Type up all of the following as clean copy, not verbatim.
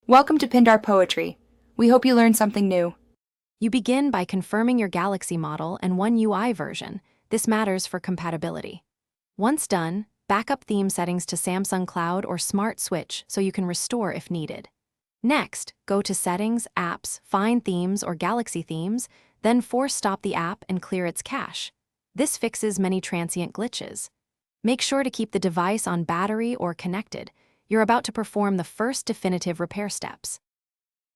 Welcome to Pindar Poetry. We hope you learned something new. You begin by confirming your Galaxy model and one UI version. This matters for compatibility. Once done, backup theme settings to Samsung Cloud or Smart Switch so you can restore if needed. Next, go to Settings, Apps, find Themes or Galaxy Themes, then force stop the app and clear its cache. This fixes many transient glitches. Make sure to keep the device on battery or connected. You're about to perform the first definitive repair steps.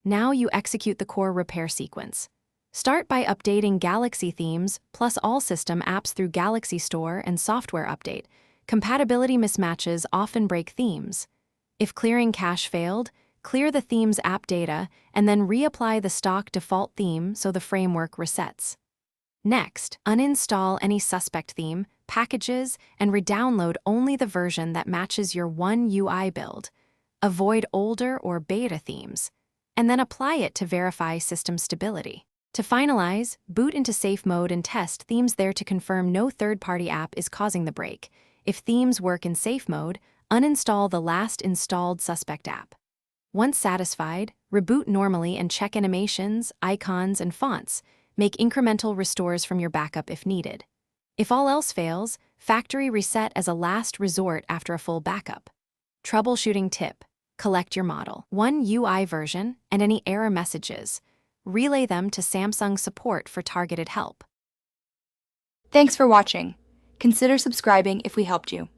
Now you execute the core repair sequence. Start by updating Galaxy themes plus all system apps through Galaxy Store and Software Update. Compatibility mismatches often break themes. If clearing cache failed, clear the theme's app data and then reapply the stock default theme so the framework resets. Next, uninstall any suspect theme, packages, and redownload only the version that matches your One UI build. Avoid older or beta themes, and then apply it to verify system stability. To finalize, boot into safe mode and test themes there to confirm no third-party app is causing the break. If themes work in safe mode, uninstall the last installed suspect app. Once satisfied, reboot normally and check animations, icons, and fonts. Make incremental restores from your backup if needed. If all else fails, factory reset as a last resort after a full backup. Troubleshooting tip: collect your model, One UI version, and any error messages. Relay them to Samsung support for targeted help. Thanks for watching. Consider subscribing if we helped you.